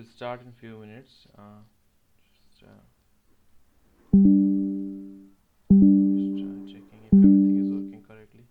We'll start in few minutes. Just, checking if everything is working correctly.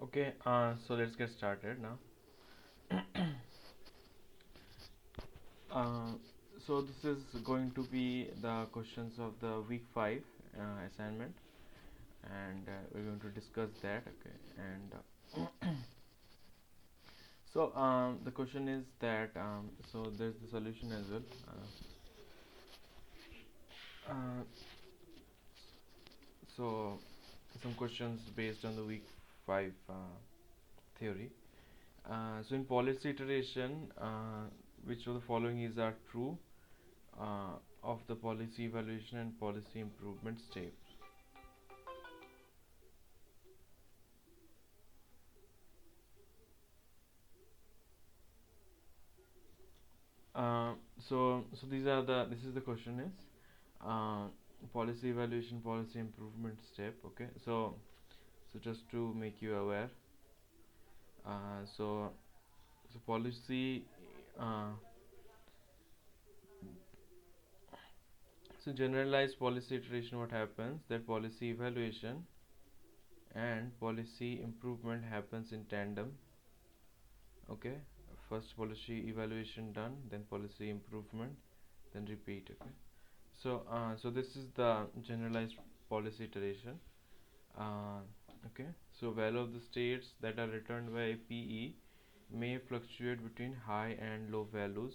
Okay, so let's get started now. Uh, so this is going to be the questions of the week 5 assignment, and we're going to discuss that. Okay, and so the question is that so there's the solution as well. Uh, so some questions based on the week 5 theory. So in policy iteration, which of the following is are true of the policy evaluation and policy improvement steps? So these are the this is the question is uh, policy evaluation, policy improvement step. Okay, so just to make you aware, so policy uh, so generalized policy iteration, what happens that policy evaluation and policy improvement happens in tandem. Okay, first policy evaluation done, then policy improvement, then repeat. Okay, so this is the generalized policy iteration. uh, okay, so value of the states that are returned by PE may fluctuate between high and low values.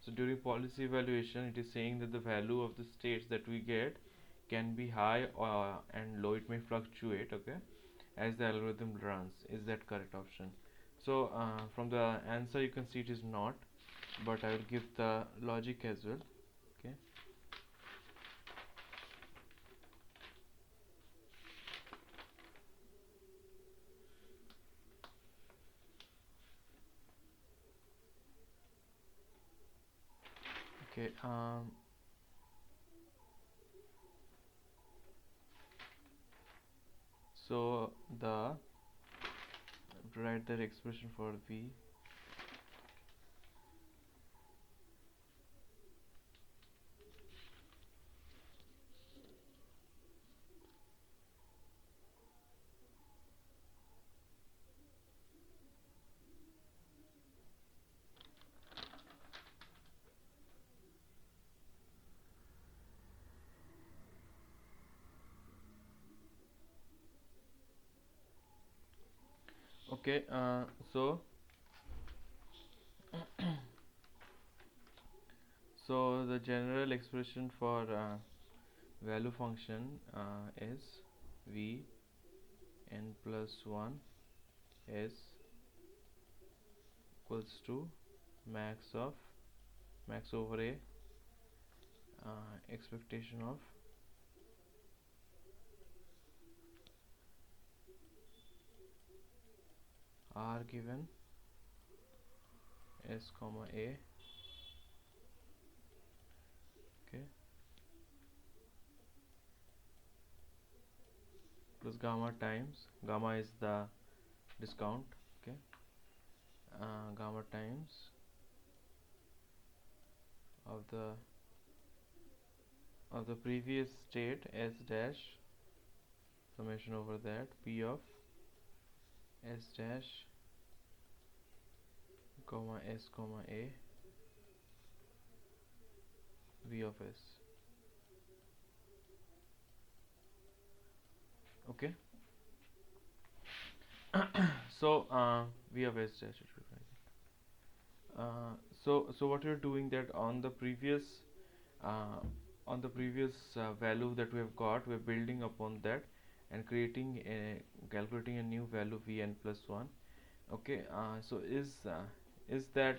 So during policy evaluation, it is saying that the value of the states that we get can be high and low. It may fluctuate. Okay, as the algorithm runs. Is that correct option? So from the answer you can see it is not, but I will give the logic as well. Okay. Okay. So the write that expression for V. Okay, so the general expression for value function is v n plus 1 is equals to max over a expectation of r given s comma a, okay, plus gamma times, gamma is the discount, okay, gamma times of the previous state s dash summation over that p of s dash comma s comma a v of s. Okay. So v of s dash it will be so what you're doing that uh, on the previous value that we have got, we're building upon that and calculating a new value vn plus 1. Okay, so is that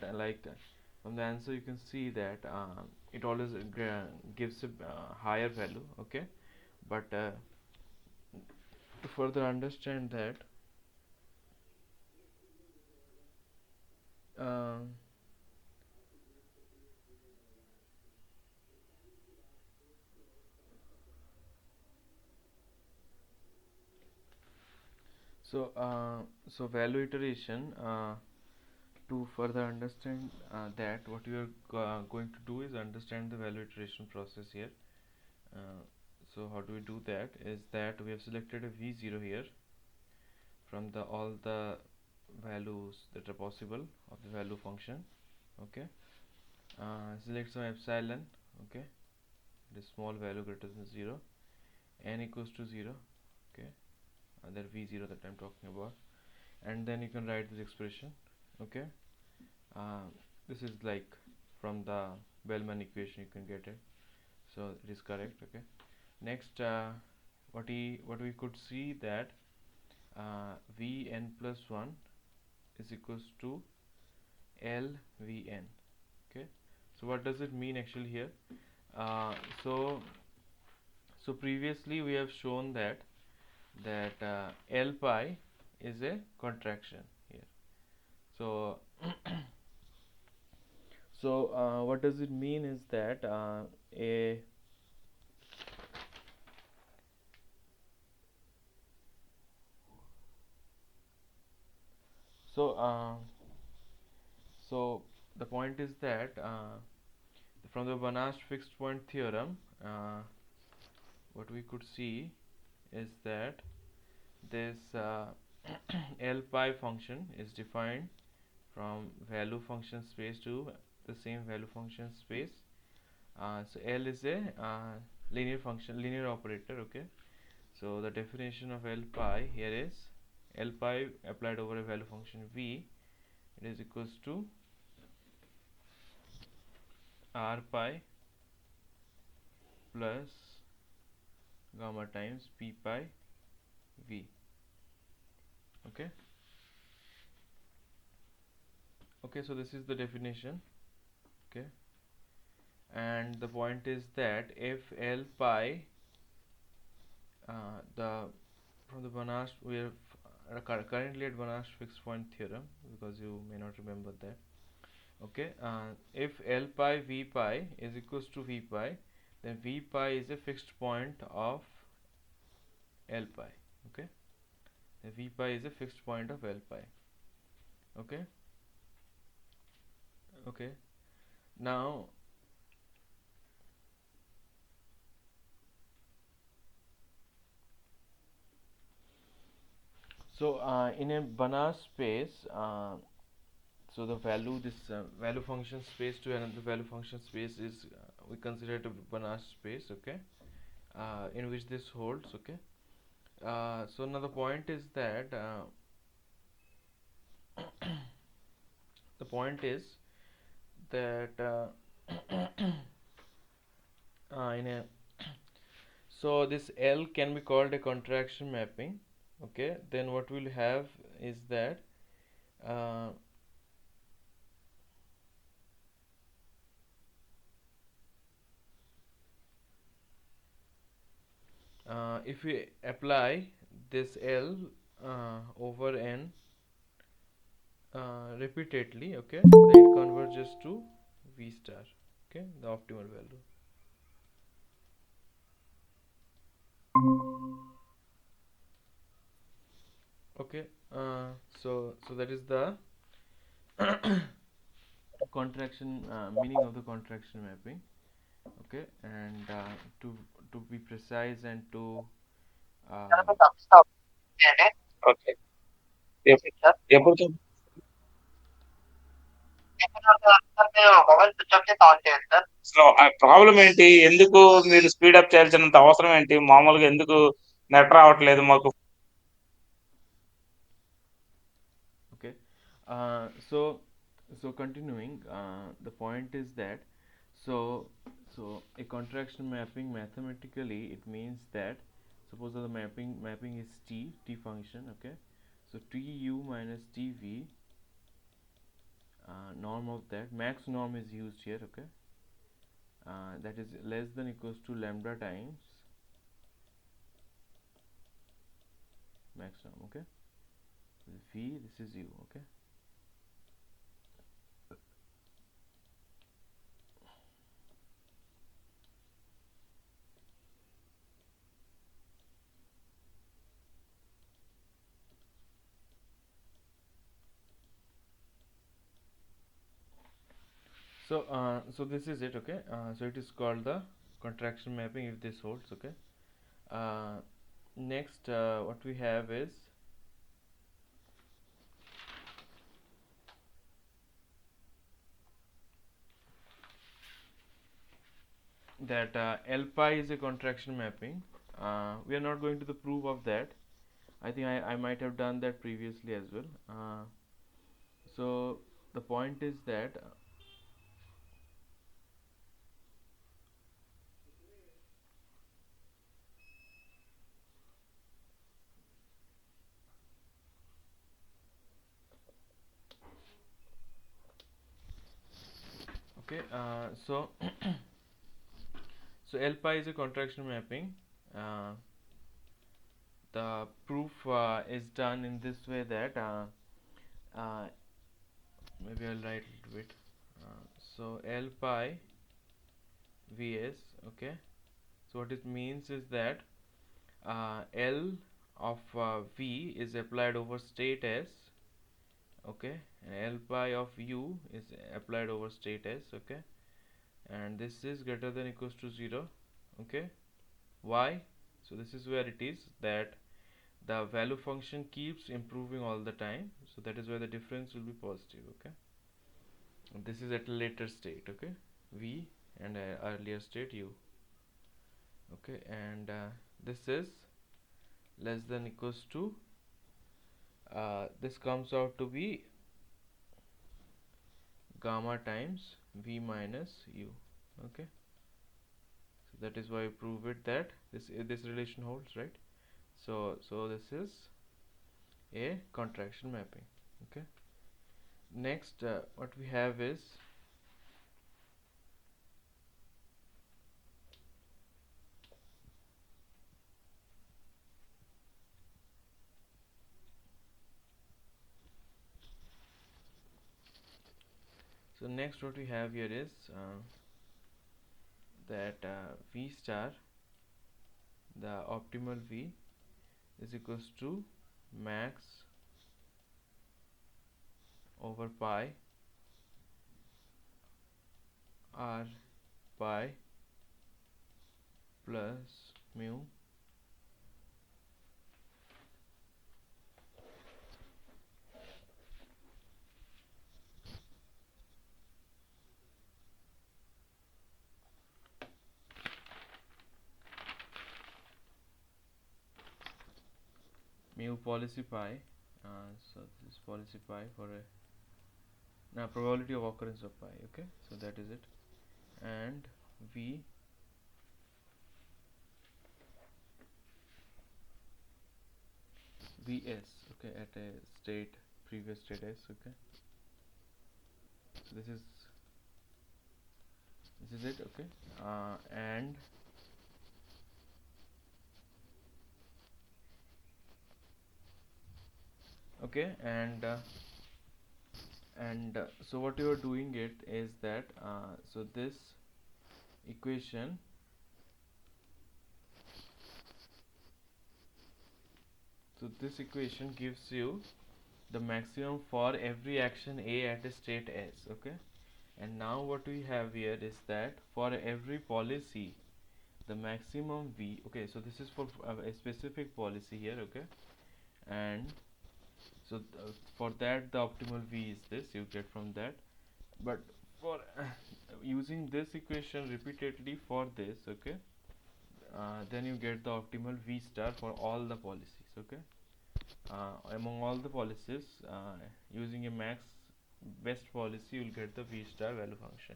from the answer you can see that it always gives a higher value. Okay, but to further understand that, um, so value iteration, to further understand that, what you are going to do is understand the value iteration process here. uh, so how do we do that is that we have selected a v0 here from the all the values that are possible of the value function. Okay, select some epsilon. Okay, the small value greater than 0, n equals to 0. Okay, that v0 that I'm talking about, and then you can write this expression. Okay, uh, this is like from the Bellman equation you can get it, so it is correct. Okay, next, what we could see that vn plus 1 is equals to lvn. Okay, so what does it mean actually here? uh, so so previously we have shown that L pi is a contraction here. So what does it mean is that a so so the point is that from the Banach fixed point theorem, what we could see is that this L pi function is defined from value function space to the same value function space. So L is a linear operator. Okay, so the definition of L pi here is L pi applied over a value function v, it is equals to r pi plus gamma times p pi v. Okay, so this is the definition. Okay, and the point is that if L pi, the from the Banach, we are currently at Banach fixed point theorem, because you may not remember that. Okay, if L pi v pi is equals to v pi, then v pi is a fixed point of L pi. Okay, the v pi is a fixed point of L pi. Okay, okay, now so in a Banach space, so the value, this value function space to another value function space is we consider it a Banach space. Okay, in which this holds. Okay, so now the point is that the point is that in a so this L can be called a contraction mapping. Okay, then what we'll have is that uh, if we apply this L over N repeatedly, okay, then it converges to V star, okay, the optimal value. Okay, so that is the contraction meaning of the contraction mapping. Okay, and to be precise and to okay. ఎప్పుడు అసలు ఆ problem ఏంటి? ఎందుకు మీరు speedup చేయాల్సినంత అవసరం ఏంటి? మామూలుగా ఎందుకు నెట్ రావట్లేదు మాకు? okay, uh, so so continuing, the point is that so so a contraction mapping mathematically it means that suppose that the mapping is t function, okay, so tu minus tv, norm of that max norm is used here, okay, that is less than equals to lambda times max norm, okay, v, this is u, okay. So this is it, okay. So it is called the contraction mapping if this holds, okay. Uh, Next, what we have is that L pi is a contraction mapping. We are not going to the proof of that. I think I might have done that previously as well. So the point is that okay. So L pi is a contraction mapping. Uh, the proof is done in this way that uh, maybe I'll write a little bit. So L pi Vs, okay. So what it means is that L of V is applied over state S, okay, and L pi of U is applied over state S, okay, and this is greater than equals to 0, okay. Why? So this is where it is that the value function keeps improving all the time, so that is why the difference will be positive, okay. And this is at a later state, okay, V, and earlier state U, okay, and this is less than equals to this comes out to be gamma times V minus U, okay. So that is why I prove it that this relation holds, right. So this is a contraction mapping, okay. Next, what we have is so next what we have here is that V star, the optimal V, is equals to max over pi r pi plus mu mu policy pi. So this is policy pi for a probability of occurrence of pi. Okay, so that is it. And v vs, okay, at a state, previous state s. Okay, so this is it. Okay, and okay, and so what you are doing it is that so this equation, gives you the maximum for every action A at a state S. Okay, and now what we have here is that for every policy the maximum V. Okay, so this is for a specific policy here. Okay, and so for that the optimal V is this, you get from that. But for using this equation repeatedly for this, okay, then you get the optimal V star for all the policies. Okay, among all the policies, using a max best policy, you'll get the V star value function.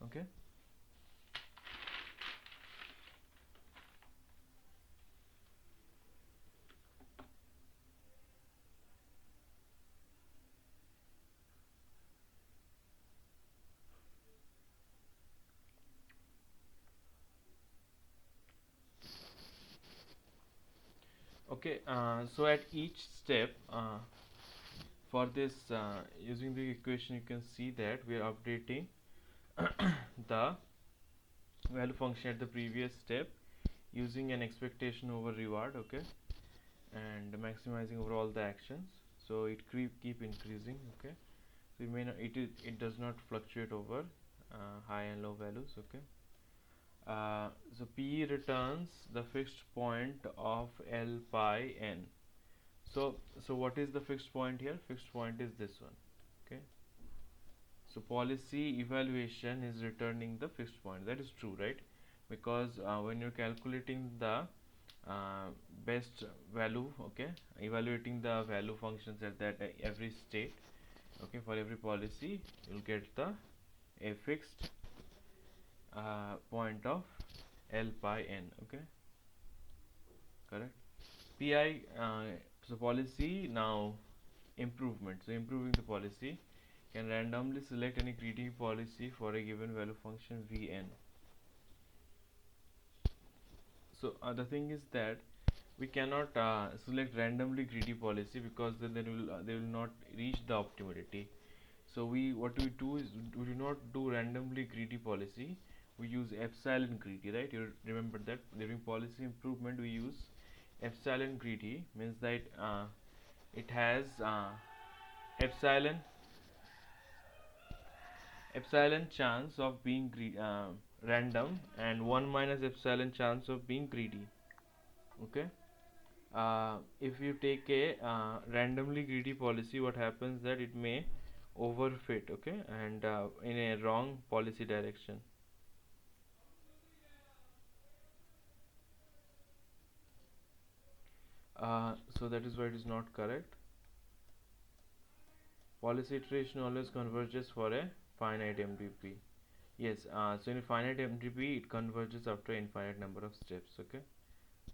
Okay, okay. So at each step, for this, using the equation, you can see that we are updating the value function at the previous step using an expectation over reward. Okay, and maximizing over all the actions, so it keep increasing. Okay, so you may not, it does not fluctuate over high and low values. Okay, so P returns the fixed point of L pi n. So what is the fixed point here? Fixed point is this one. Okay, so policy evaluation is returning the fixed point. That is true, right? Because when you're calculating the uh, best value, okay, evaluating the value functions at that every state, okay, for every policy, you'll get the a fixed point of L pi n. Okay, correct. Pi, so policy now improvement. So improving the policy can randomly select any greedy policy for a given value function Vn. So the thing is that we cannot select randomly greedy policy, because then they will not reach the optimality. So what we do is we do not do randomly greedy policy. We use epsilon greedy, right? You remember that during policy improvement we use epsilon greedy, means that it has epsilon chance of being random, and 1 minus epsilon chance of being greedy. Okay, if you take a randomly greedy policy, what happens that it may overfit, okay, and in a wrong policy direction. So that is why it is not correct. Policy iteration always converges for a finite MDP. Yes, so in a finite MDP it converges after an infinite number of steps. Okay,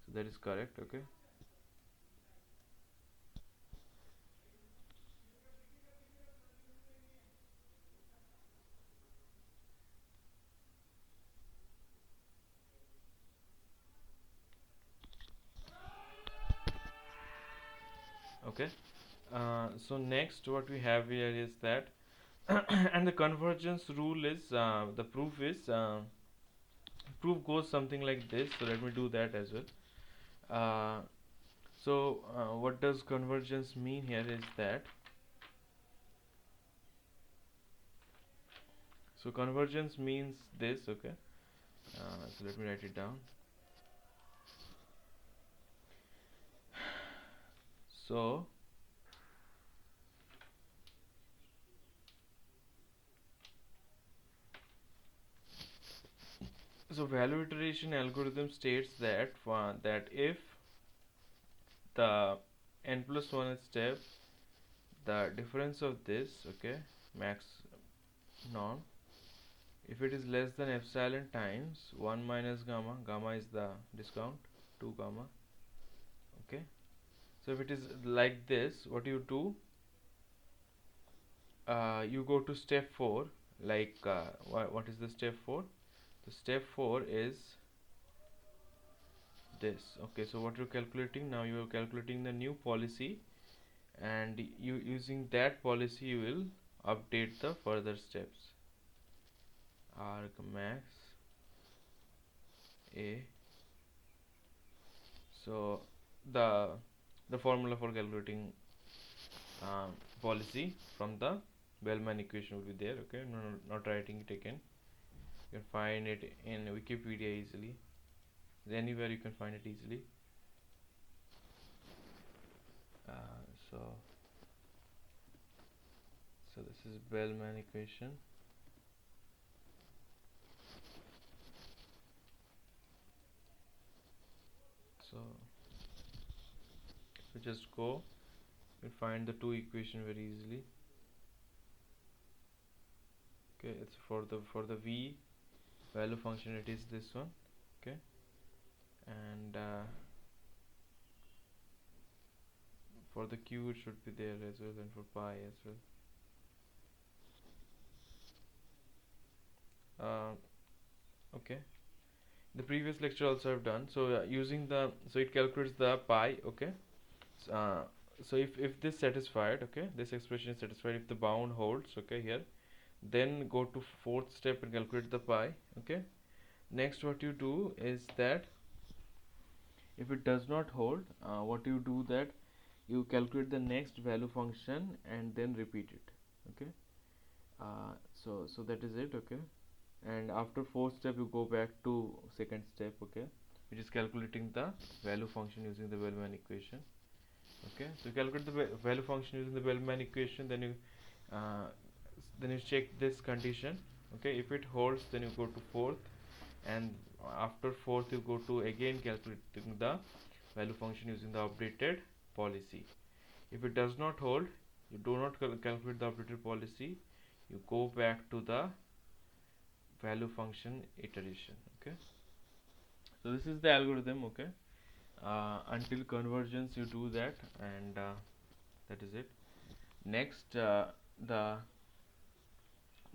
so that is correct. Okay, okay. So next what we have here is that and the convergence rule is the proof is proof goes something like this. So let me do that as well. uh, what does convergence mean here is that, so convergence means this. Okay, so let me write it down. So value iteration algorithm states that that if the n plus 1 step, the difference of this, okay, max norm. If it is less than epsilon times 1 minus gamma, gamma is the discount, 2 gamma. Okay, so if it is like this, what you do, you go to step 4. Like what is the step 4? The step 4 is this. Okay, so what you're calculating now, you are calculating the new policy, and you using that policy you will update the further steps. Arg max a. So the formula for calculating policy from the Bellman equation will be there. Okay, no, not writing it again. You can find it in Wikipedia easily. Anywhere you can find it easily. So this is Bellman equation. So just go, you find the two equation very easily. Okay, it's for the v value function, it is this one. Okay, and for the q it should be there as well, and for pi as well. Okay, the previous lecture also I've done. So using the, so it calculates the pi. Okay, so if this satisfied, okay, this expression is satisfied if the bound holds, okay, here, then go to fourth step and calculate the pi. Okay, next what you do is that if it does not hold, what you do that you calculate the next value function and then repeat it. Okay, so that is it. Okay, and after fourth step you go back to second step. Okay, which is calculating the value function using the Bellman equation. Okay, so you calculate the value function using the Bellman equation, uh, then you check this condition. Okay, if it holds, then you go to fourth, and after fourth you go to again calculating the value function using the updated policy. If it does not hold, you do not calculate the updated policy, you go back to the value function iteration. Okay, so this is the algorithm. Okay, until convergence you do that, and that is it. Next,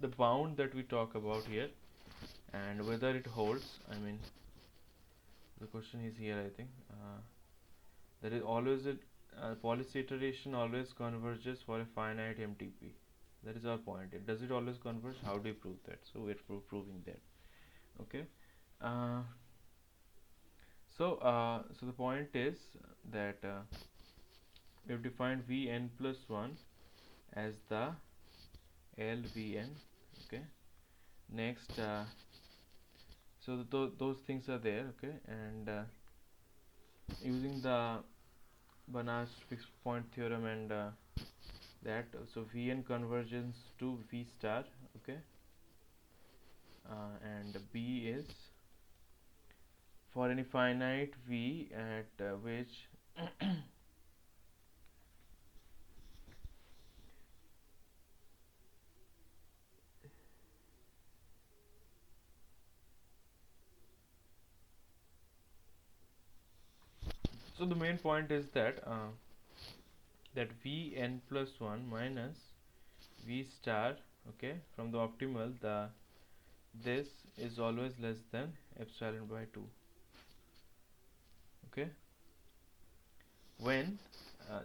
the bound that we talk about here, and whether it holds. I mean, the question is here, I think. There is always a policy iteration always converges for a finite MTP. That is our point. Does it always converge? How do you prove that? So we're proving that. Okay. Uh, so the point is that we have defined Vn plus 1 as the LVN. Okay. Next, so those things are there. Okay, and using the Banach fixed point theorem and that, so Vn converges to V star. Okay, and B is for any finite V at which so the main point is that that Vn plus 1 minus V star, okay, from the optimal, the this is always less than epsilon by 2. Okay, when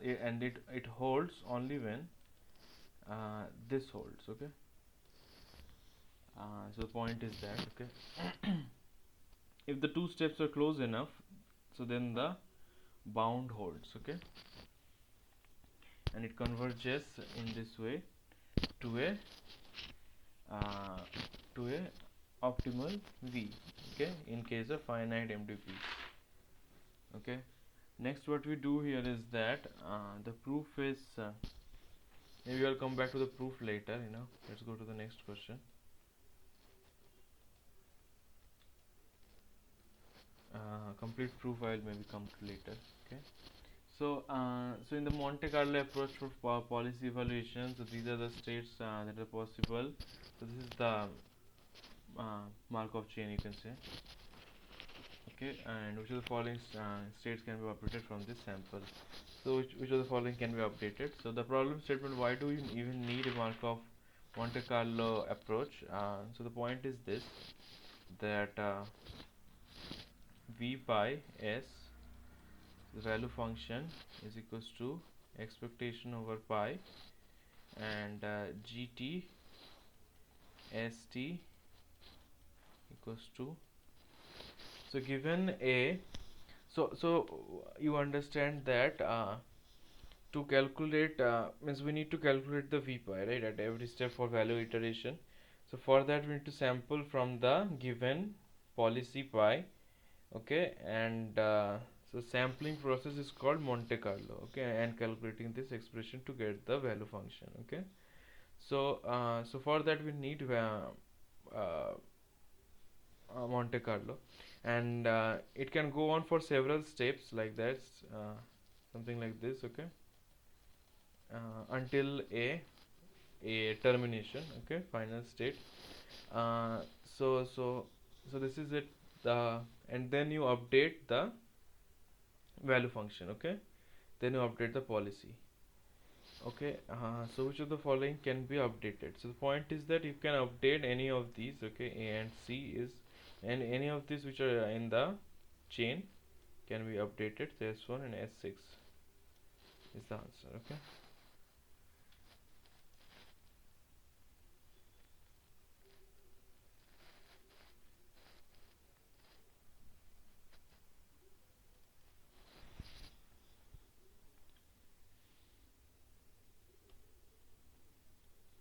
it holds only when this holds. Okay, so the point is that, okay, if the two steps are close enough, so then the bound holds. Okay, and it converges in this way to a uh, to a optimal V. Okay, in case of finite MDP. Okay, next what we do here is that the proof is maybe I'll come back to the proof later. Let's go to the next question. Complete proof I'll maybe come to later. Okay, So in the Monte Carlo approach for policy evaluation, so these are the states that are possible. So this is the Markov chain, you can say. Okay, and which of the following states can be updated from this sample? So which of the following can be updated? So the problem statement, why do you even need a Markov Monte Carlo approach? So the point is this, that v pi s, the value function, is equals to expectation over pi, and gt st equals to, so given a, so you understand that to calculate, means we need to calculate the v pi, right, at every step for value iteration. So for that we need to sample from the given policy pi. Okay, and so sampling process is called Monte Carlo. Okay, and calculating this expression to get the value function. Okay, so for that we need uh, Monte Carlo, and it can go on for several steps like that, uh, something like this. Okay, until a termination. Okay, final state. uh, so so so this is it, and then you update the value function. Okay, then you update the policy. Okay, so which of the following can be updated? So the point is that you can update any of these. Okay, a and c is, and any of these which are in the chain can be updated. So s1 and s6 is the answer. Okay,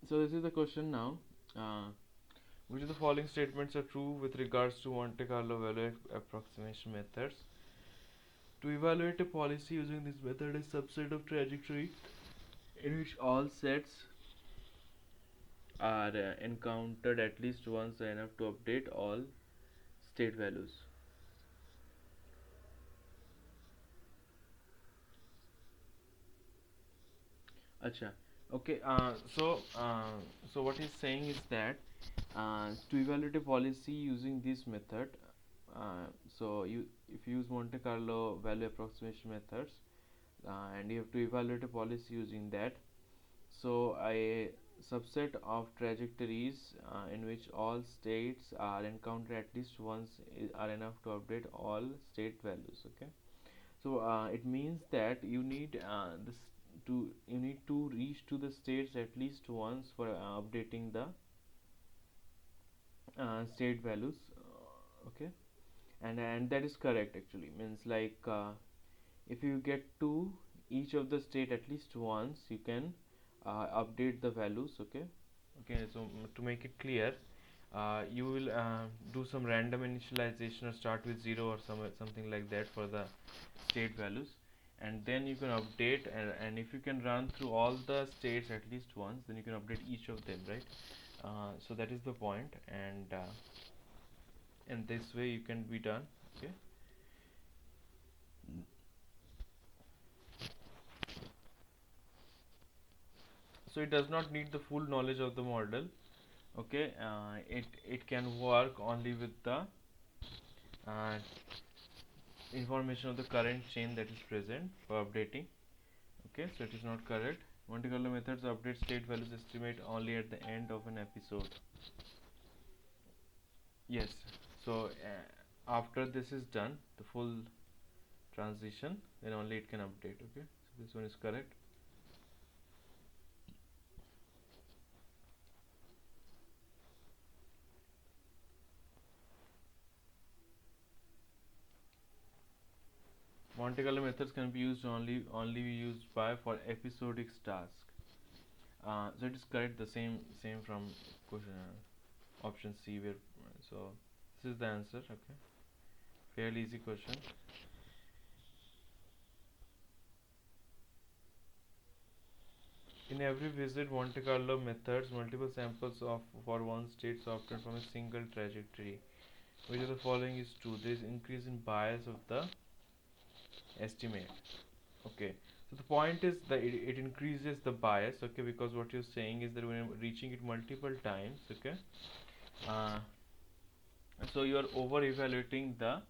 so this is the question now. uh, which of the following statements are true with regards to Monte Carlo value approximation methods? To evaluate a policy using this method, is subset of trajectory in which all sets are encountered at least once enough to update all state values. Acha. Okay. So what he's saying is that to evaluate a policy using this method, so you if you use Monte Carlo value approximation methods, and you have to evaluate a policy using that. So a subset of trajectories in which all states are encountered at least once are enough to update all state values. Okay, so it means that this you need to reach to the states at least once for updating the state values. Okay, and that is correct actually, means like if you get to each of the state at least once, you can update the values. Okay, so to make it clear, you will do some random initialization or start with 0 or something like that for the state values, and then you can update, and if you can run through all the states at least once, then you can update each of them, right? So that is the point, and this way you can be done. Okay, so it does not need the full knowledge of the model. Okay, it can work only with the uh, information of the current chain that is present for updating. Okay, so it is not correct. Monte Carlo methods update state values estimate only at the end of an episode. Yes, so after this is done, the full transition, then only it can update. Okay, so this one is correct. Monte Carlo methods can be used only be used by for episodic task. So it is correct. The same from question option C, where so this is the answer. Okay, fairly easy question. In every visit, Monte Carlo methods multiple samples of for one state so often from a single trajectory. Which of the following is true? There is increase in bias of the estimate. Okay, so the point is that it increases the bias, okay, because what you're saying is that when you're reaching it multiple times, okay, uh, so you are over evaluating the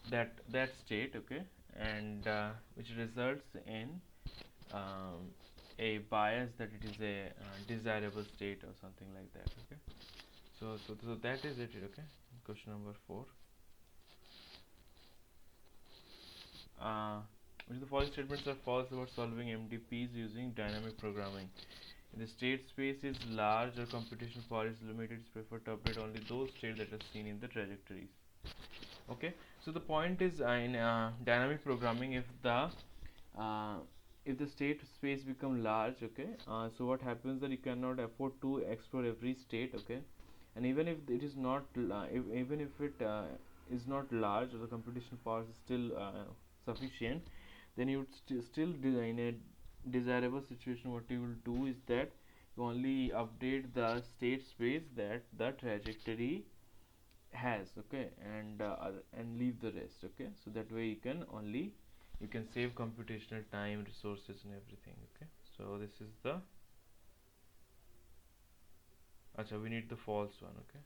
that state, okay, and which results in um, a bias that it is a desirable state or something like that, okay. So that is it, okay. Question number 4. uh, which of the following statements are false about solving MDPs using dynamic programming? If the state space is large or computational power is limited, it's preferred to update only those states that are seen in the trajectories. Okay, so the point is in dynamic programming, uh, if the state space become large, okay, so what happens that you cannot afford to explore every state, okay, and even if it is not even if it is not large or the computational power is still sufficient, then you would still in a desirable situation, what you will do is that you only update the state space that the trajectory has, okay, and leave the rest, okay, so that way you can save computational time, resources, and everything, okay. So this is the acha, we need the false one, okay.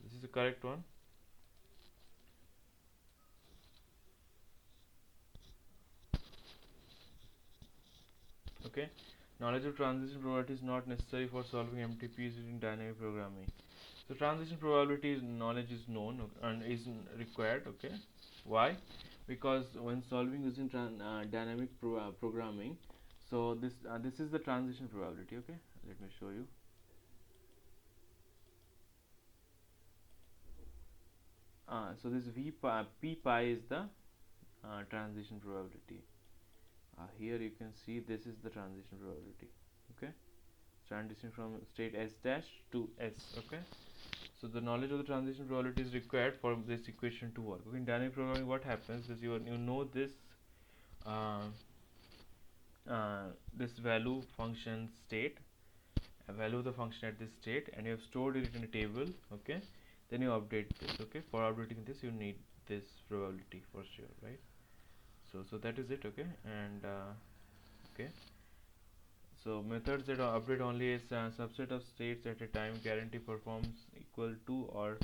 This is the correct one. Okay, knowledge of transition probability is not necessary for solving MTPs using dynamic programming. So transition probability knowledge is known and is required, okay. Why? Because when solving using dynamic programming, so this is the transition probability, okay. Let me show you. So this p pi is the transition probability. Here you can see this is the transition probability, okay. Transition from state S dash to S, okay. So the knowledge of the transition probability is required for this equation to work. Okay, in dynamic programming, what happens is you know this uh, this value function state, a value of the function at this state, and you have stored it in a table, okay. Then you update this, okay. For updating this, you need this probability for sure, right? So that is it, okay. And okay, so methods that update only is a subset of states at a time guarantee performs equal to or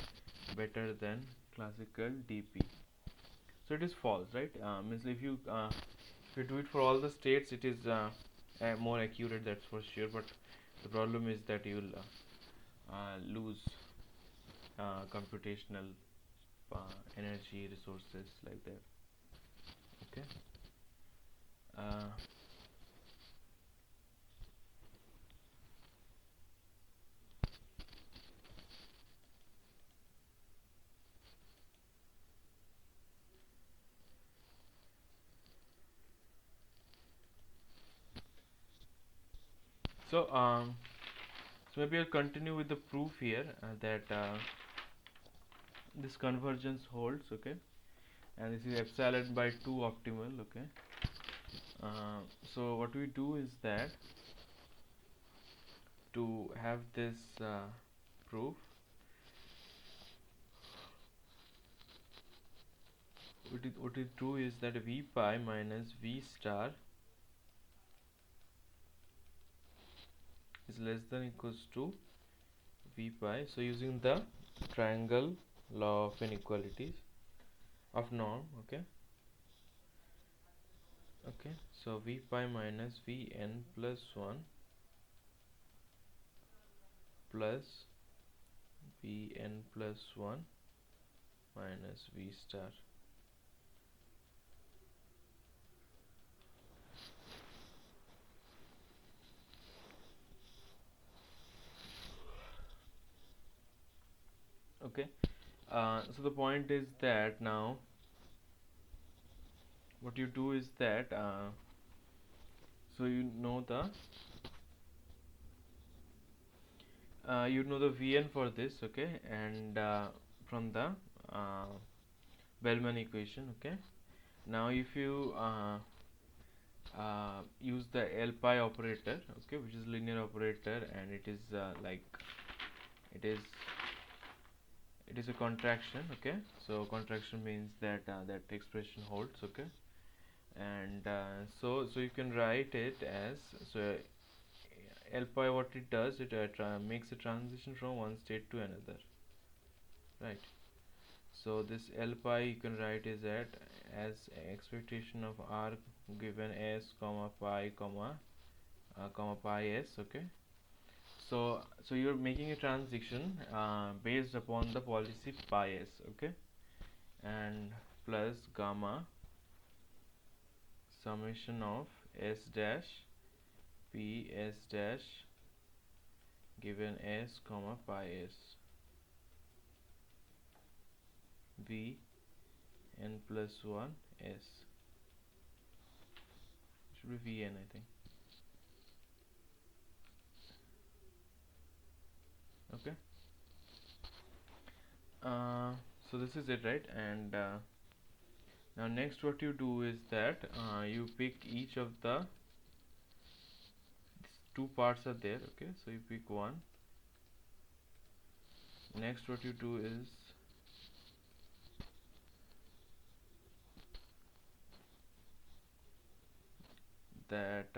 better than classical DP. So it is false, right? Means if you do it for all the states, it is more accurate, that's for sure. But the problem is that you will lose computational energy, resources, like that. Okay. Uh, so um, so maybe I'll continue with the proof here that this convergence holds, okay, and this is epsilon by 2 optimal, okay. So what we do is that to have this proof, what we do is that v pi minus v star is less than equals to v pi. So using the triangle law of inequalities of norm, okay. Okay, so v pi minus vn plus 1 plus vn plus 1 minus v star. Okay, so the point is that now what you do is that so you know the Vn for this, okay, and from the uh, Bellman equation, okay. Now if you use the L pi operator, okay, which is linear operator, and it is like it is it is a contraction, okay. So contraction means that that expression holds, okay, and so you can write it as, so L pi, what it does, it makes a transition from one state to another, right? So this L pi you can write is at as expectation of r given s comma pi comma pi s. Okay, so you're making a transition based upon the policy pi s. Okay, and plus gamma summation of s dash p s dash given s comma pi s v n plus 1 s, should be vn, I think. Okay, so this is it, right? And now next what you do is that you pick each of the two parts are there. Okay, so you pick one. Next what you do is that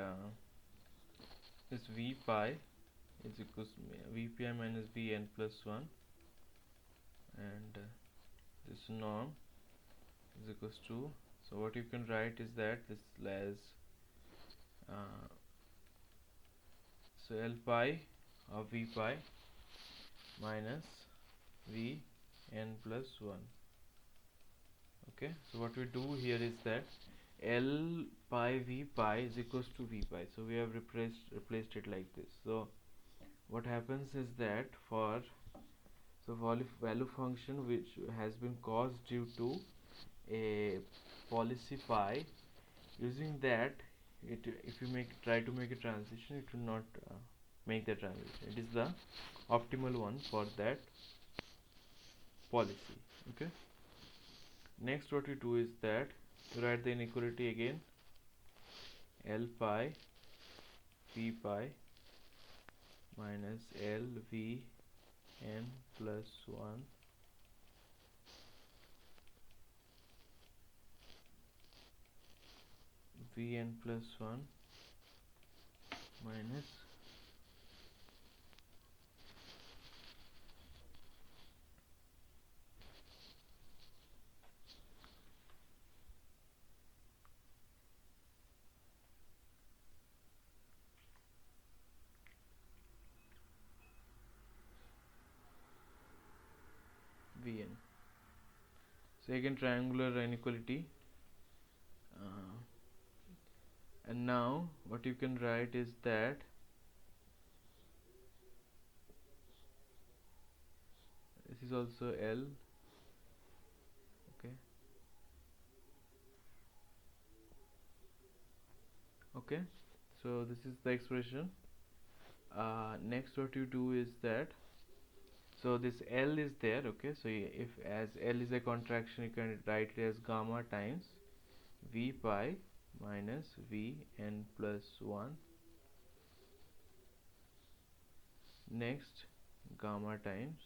this v pi is equals to v pi minus v n plus 1, and this norm is equals to, so what you can write is that this as uh, so L pi of v pi minus v n plus 1. Okay, so what we do here is that L pi v pi is equals to v pi, so we have replaced it like this. So what happens is that for value function which has been caused due to a policy pi, using that, it if you try to make a transition, it will not make the transition. It is the optimal one for that policy. Okay, next what we do is that you write the inequality again, L pi v pi minus L v n plus 1 v n plus 1 minus v n. So again triangular inequality, uh, and now what you can write is that this is also L. Okay, okay, so this is the expression. Next what you do is that, so this L is there. Okay, so if as L is a contraction, you can write it as gamma times v pi minus v n plus 1, next gamma times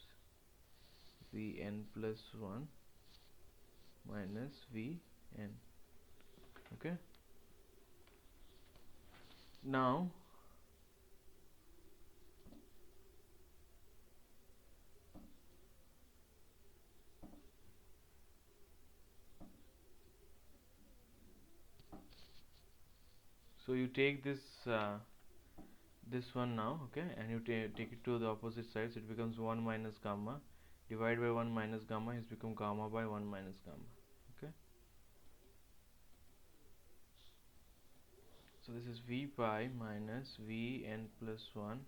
v n plus 1 minus v n. Okay, now so you take this one now. Okay, and you take it to the opposite side, so it becomes 1 minus gamma divided by 1 minus gamma has become gamma by 1 minus gamma. Okay, so this is v pi minus v n plus 1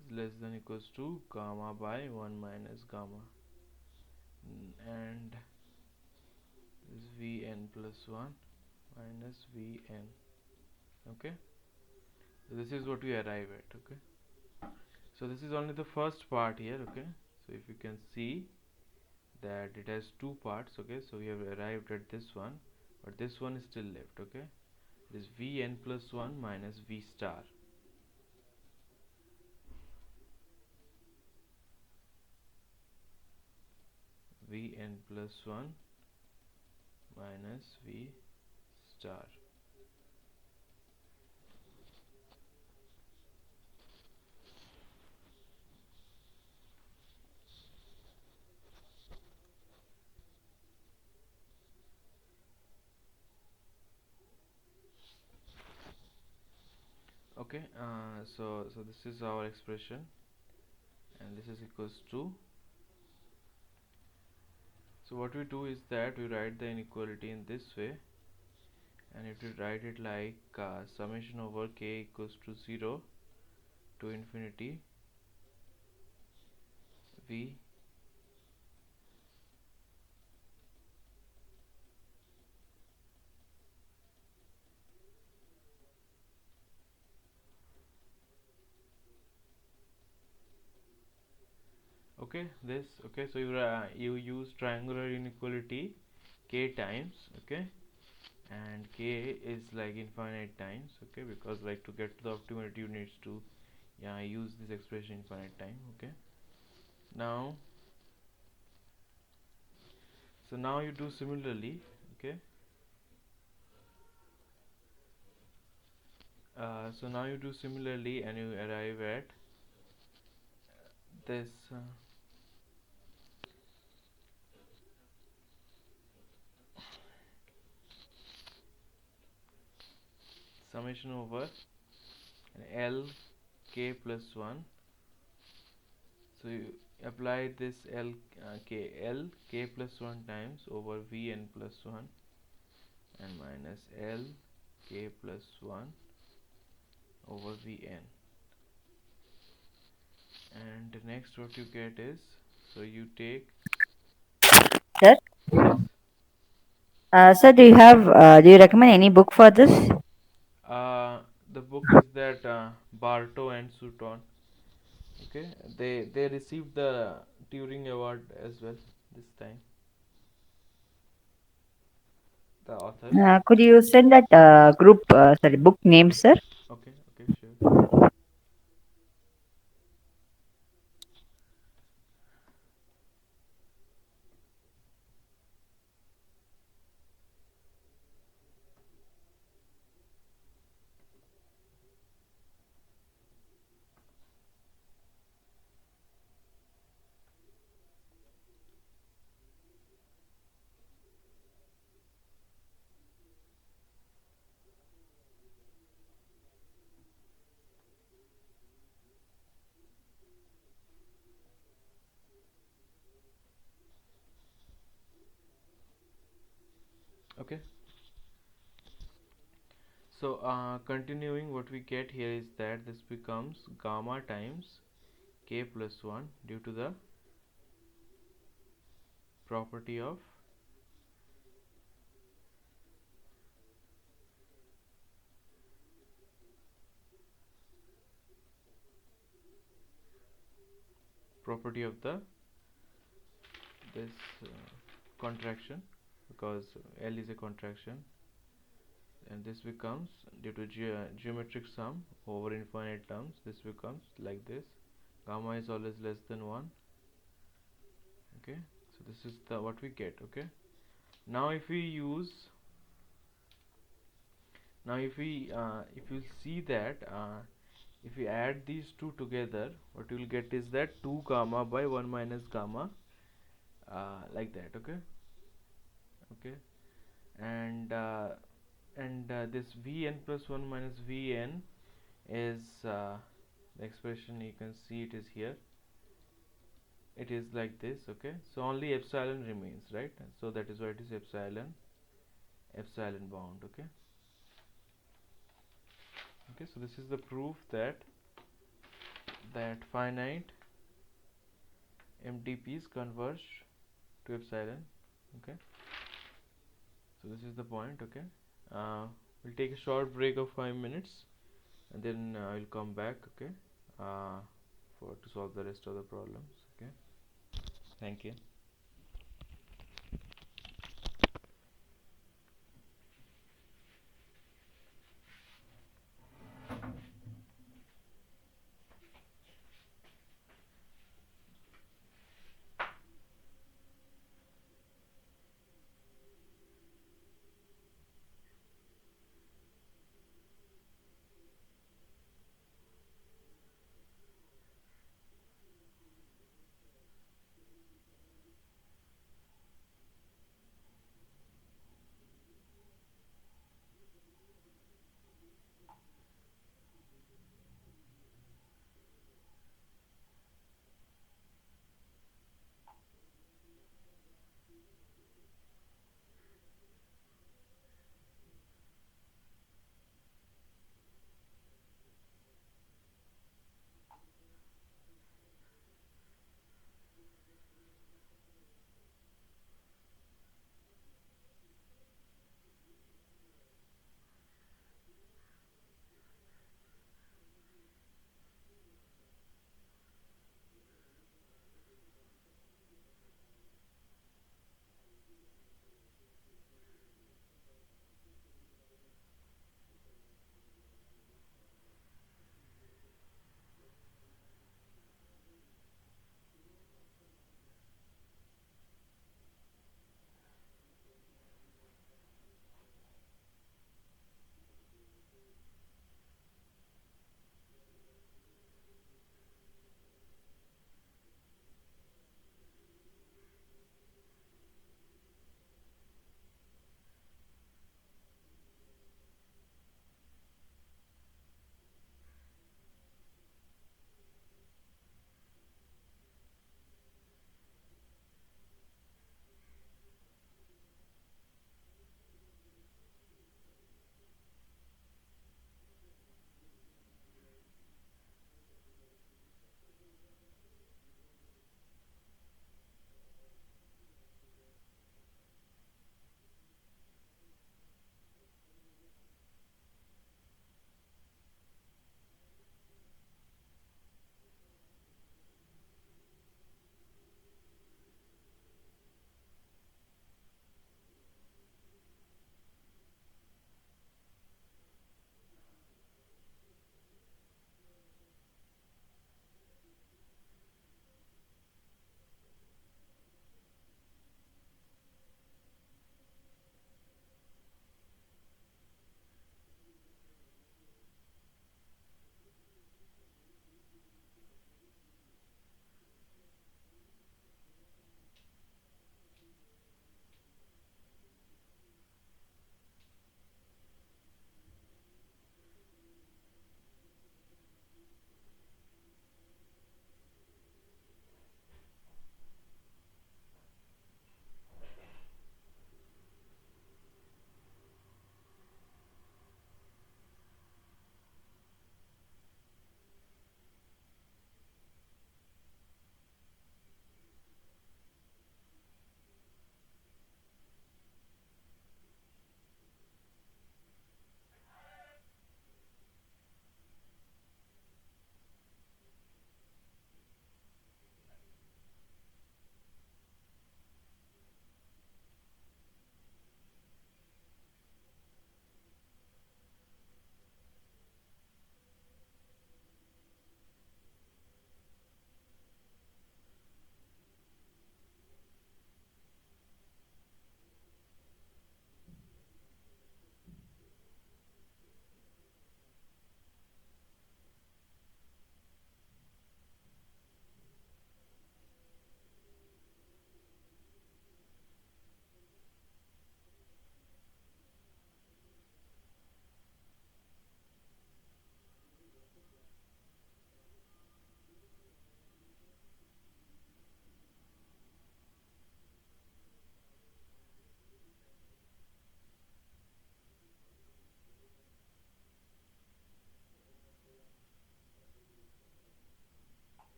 is less than equals to gamma by 1 minus gamma, and this is v n plus 1 minus v n. Okay, so this is what we arrive at. Okay, so this is only the first part here. Okay, so if you can see that it has two parts. Okay, so we have arrived at this one, but this one is still left. Okay, it is v n plus 1 minus v star. Vn plus 1 minus V star. Okay, so this is our expression, and this is equals to, so what we do is that we write the inequality in this way, and if we write it like summation over k equals to 0 to infinity V okay this okay so you use triangular inequality k times, okay, and k is like infinite times, okay, because like to get to the optimality you needs to use this expression infinite time, okay. Now so now you do similarly, okay. So now you do similarly and you arrive at this summation over L k plus 1. So you apply this L k plus 1 times over Vn plus 1 and minus L k plus 1 over Vn, and next what you get is, so you take, Sir, yes, sir, do you recommend any book for this? uh, the book is that Barto and Sutton, okay, they received the Turing Award as well this time, the authors. Could you send that book name, sir? Okay, okay, sure. Okay, so continuing, what we get here is that this becomes gamma times k plus 1 due to the property of the this contraction, because L is a contraction, and this becomes due to geometric sum over infinite terms, this becomes like this, gamma is always less than 1, okay. So this is the what we get, okay. Now if we use, now if you see that if we add these two together, what you will get is that 2 gamma by 1 minus gamma, like that, okay, okay. And this Vn plus 1 minus Vn is the expression, you can see it is here, it is like this, okay. So only epsilon remains, right? So that is why it is epsilon bound, okay. Okay, so this is the proof that finite MDPs converge to epsilon, okay. So this is the point, okay. We'll take a short break of 5 minutes, and then I'll come back, okay, uh, for to solve the rest of the problems, okay. Thank you.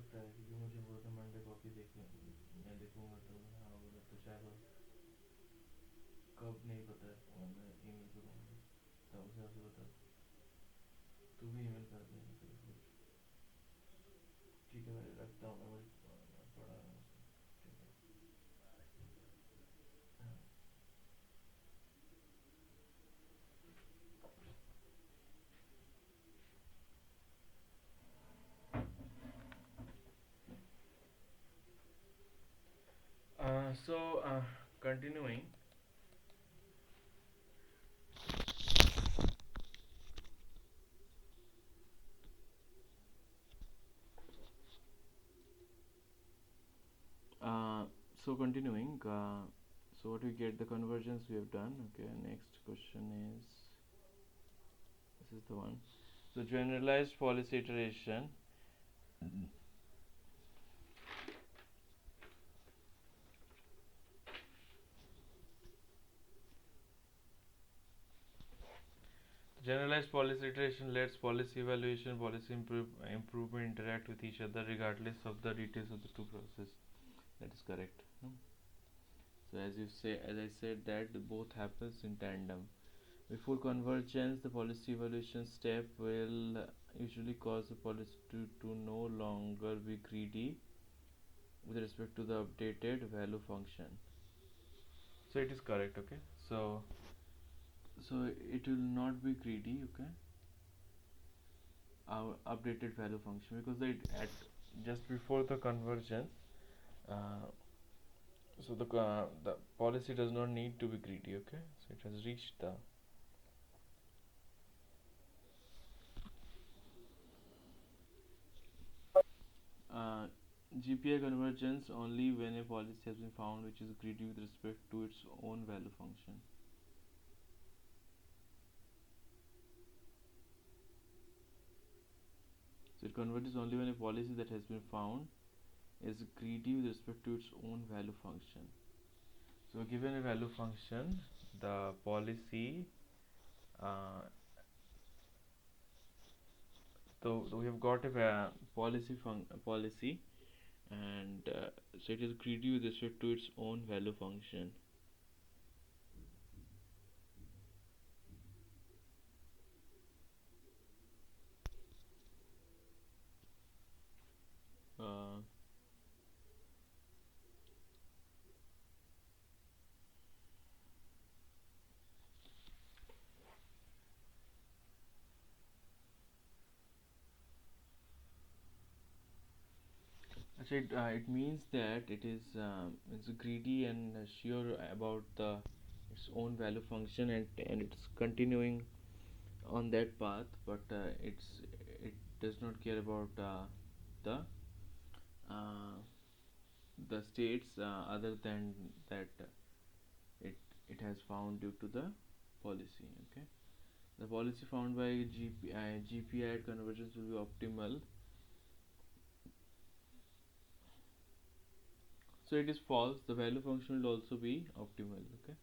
सकता है, क्योंकि मुझे बोला था Monday copy देखने, मैं देखूंगा, तो हाँ बोला तो शायद कब नहीं पता है, और मैं ईमेल करूँगा तब उसे आपसे बता, तू भी ईमेल कर देना फिर कुछ। ठीक है, मैं रखता हूँ, मैं पढ़ा रहा हूँ उसको। ठीक है, हाँ। So continuing. Uh, so continuing. So what we get, the convergence we have done. Okay. Next question is, this is the one. So generalized policy iteration. Generalized policy iteration lets policy evaluation, policy improvement interact with each other regardless of the details of the two processes. That is correct. No? So as I said, that both happens in tandem. Before convergence, the policy evaluation step will usually cause the policy to no longer be greedy with respect to the updated value function. So it is correct. Okay. So it will not be greedy. Okay. Our updated value function, because it at just before the convergence, uh, so the policy does not need to be greedy. Okay. So it has reached the uh, GPI convergence only when a policy has been found which is greedy with respect to its own value function. So it converges only when a policy that has been found is greedy with respect to its own value function. So given a value function, the policy, uh, so we have got a policy, and so it is greedy with respect to its own value function. Uh, So it means that it's greedy and sure about its own value function, and it's continuing on that path, but it does not care about the uh, the states other than that it it has found due to the policy. Okay, the policy found by GPI at convergence will be optimal. So it is false. The value function will also be optimal. Okay.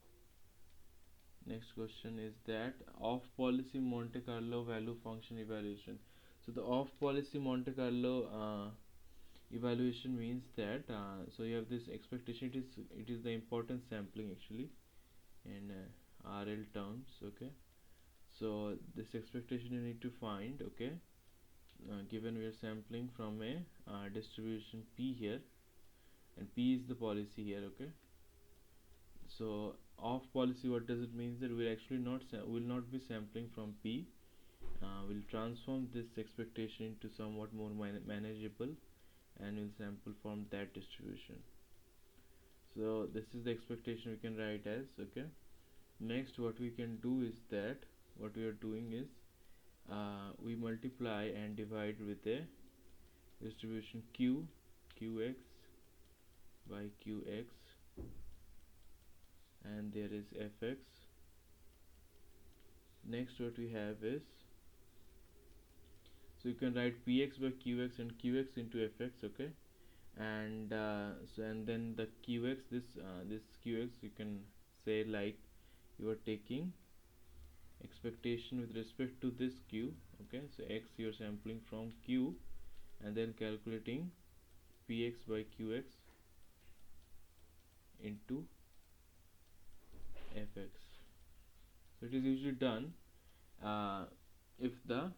Next question is that off policy Monte Carlo value function evaluation. So the off policy Monte Carlo evaluation means that so you have this expectation. It is the importance sampling actually in RL terms. Okay. So this expectation you need to find. Okay. Given we are sampling from a distribution P here, and P is the policy here. Okay. So off policy, what does it mean? That we're actually will not be sampling from P. We'll transform this expectation into somewhat more manageable, and we'll sample from that distribution. So this is the expectation we can write as. Okay. Next, what we can do is that what we are doing is we multiply and divide with a distribution qx by qx, and there is fx. Next, what we have is, so you can write px by qx and qx into fx. Okay, and and then the qx, this qx you can say like you are taking expectation with respect to this q. Okay, so x you are sampling from q and then calculating px by qx into fx. So it is usually done if the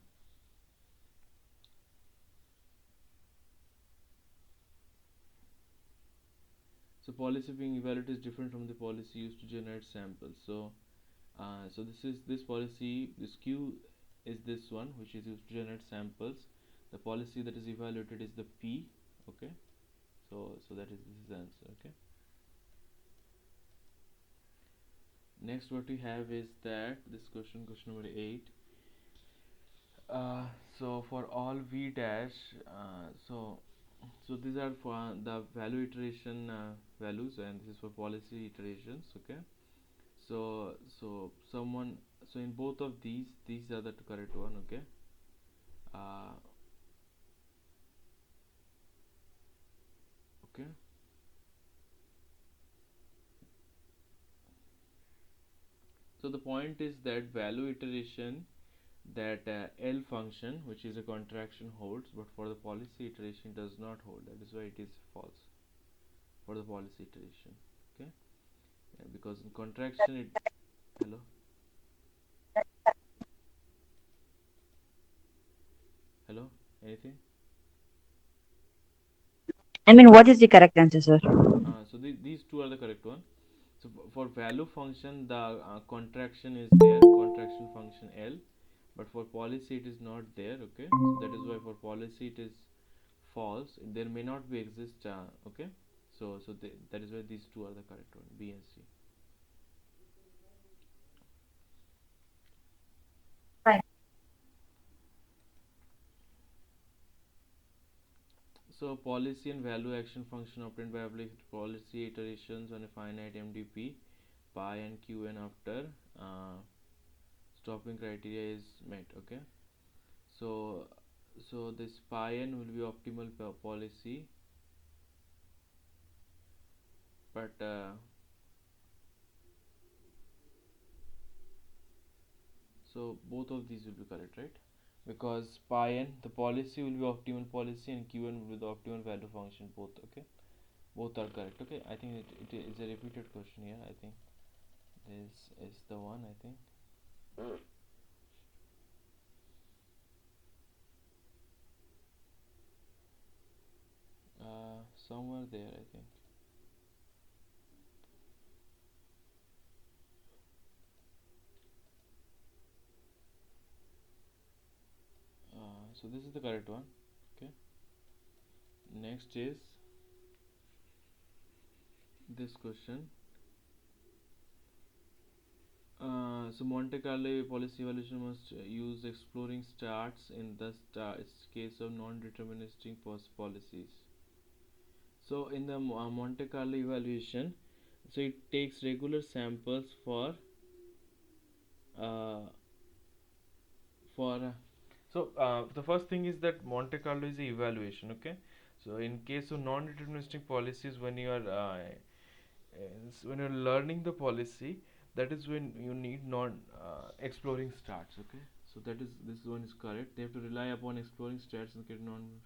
policy being evaluated is different from the policy used to generate samples. So this policy, this q is this one which is used to generate samples. The policy that is evaluated is the p. Okay, so that is this is the answer. Okay, next what we have is that this question number 8. So for all v dash, so these are for the value iteration values, and this is for policy iterations. Okay, someone, so in both of these are the correct one. Okay, uh, okay, so the point is that value iteration, that L function, which is a contraction, holds, but for the policy iteration does not hold. That is why it is false for the policy iteration. Okay, yeah, because in contraction it, hello, hello, anything? I mean, what is the correct answer, sir? So these two are the correct one. So for value function, the contraction is there, contraction function L, but for policy it is not there. Okay, so that is why for policy it is false. There may not be exist. Okay, so that is why these two are the correct one, B and C. Fine. So policy and value action function obtained by applying policy iterations on a finite MDP, pi and qn after stopping criteria is met. Okay, so this pi n will be optimal policy, but so both of these will be correct, right? Because pi n, the policy will be optimal policy, and qn will be the optimal value function, both. Okay, both are correct. Okay, I think it is a repeated question here. I think this is the one, I think. Somewhere there, I think. So this is the correct one. Okay, next is this question. So Monte Carlo policy evaluation must use exploring starts in the case of non-deterministic policies. So in the Monte Carlo evaluation, so it takes regular samples uh, for the first thing is that Monte Carlo is a evaluation. Okay, so in case of non-deterministic policies, when you're learning the policy, that is when you need non exploring starts. Okay, so that is, this one is correct. They have to rely upon exploring starts and get non.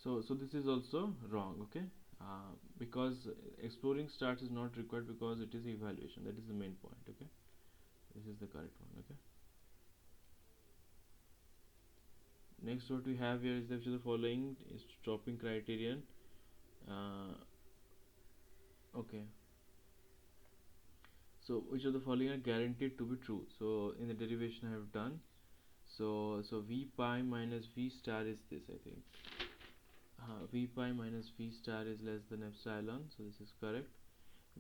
So this is also wrong. Okay, because exploring starts is not required because it is evaluation. That is the main point. Okay, this is the correct one. Okay, next what we have here is the following is stopping criterion. Okay, so which of the following are guaranteed to be true? So in the derivation I have done, so v pi minus v star is this, I think. V pi minus v star is less than epsilon, so this is correct.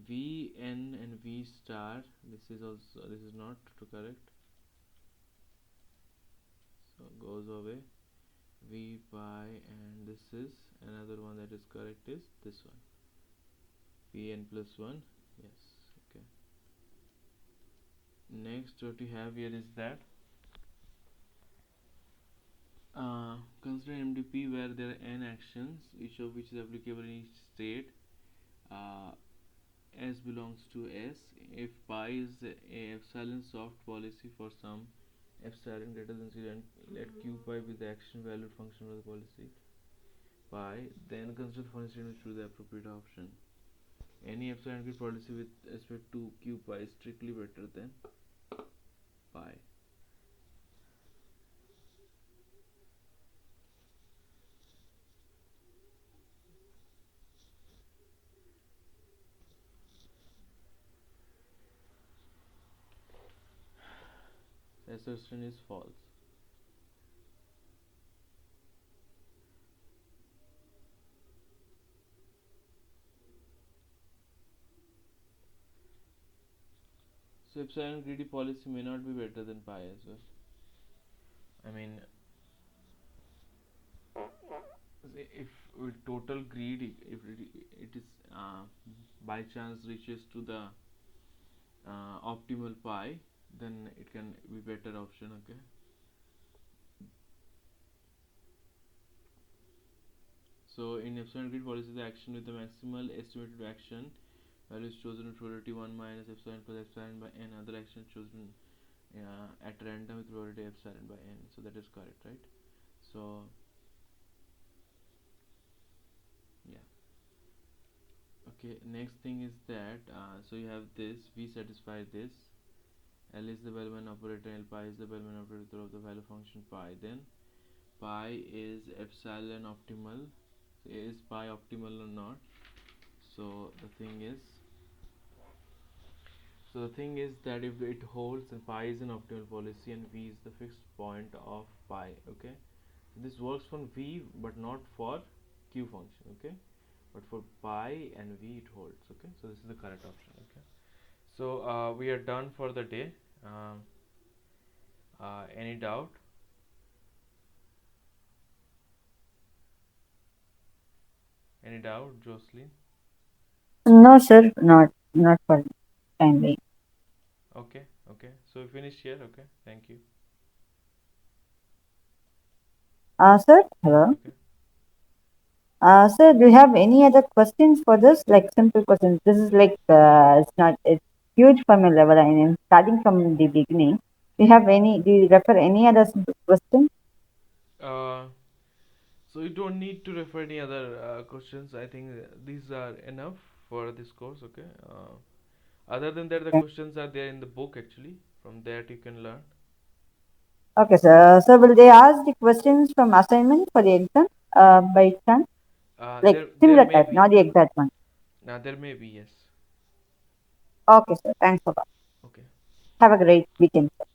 V n and v star, this is also, this is not correct, so goes away. V pi, and this is another one that is correct, is this one, v n plus 1. Yes. Okay, next what we have here is that consider MDP where there are n actions, each of which is applicable in each state. S belongs to S if pi is a epsilon soft policy for some epsilon greater than 0 and let q pi be the action valued function of the policy pi, then consider the function statement to choose the appropriate option. Any epsilon grid policy with respect to q pi is strictly better than pi. The assertion is false. So epsilon greedy policy may not be better than pi as well. I mean, if with total greed, if it is by chance reaches to the optimal pi, then it can be better option. Okay. So in epsilon grid policy, the action with the maximal estimated action value is chosen with probability 1 minus epsilon plus epsilon by n. Other action chosen at random with probability epsilon by n. So that is correct, right? So yeah. Okay. Next thing is that so you have this V satisfy this. L is the Bellman operator. L pi is the Bellman operator of the value function pi. Then pi is epsilon optimal. Is pi optimal or not? So the thing is that if it holds, then pi is an optimal policy and V is the fixed point of pi. Okay, so this works for V but not for Q function. Okay, but for pi and V it holds. Okay, so this is the correct option. Okay, so we are done for the day. Any doubt? Any doubt, Jocelyn? No, sir, not for time being. Okay, okay. So we finish here. Okay, thank you. Sir, hello. Okay. Sir, do you have any other questions for this? Like simple questions. This is like it's huge from your level. I mean, starting from the beginning. Do you have any? Do you refer any other simple question? Uh, so you don't need to refer any other questions. I think these are enough for this course. Okay. Other than that, the questions are there in the book actually. From that you can learn. Okay, sir. So will they ask the questions from assignment for the exam? By chance, like There similar may type, be. not the exact one. There may be, yes. Okay, sir. Thanks a lot. Okay. Have a great weekend, sir.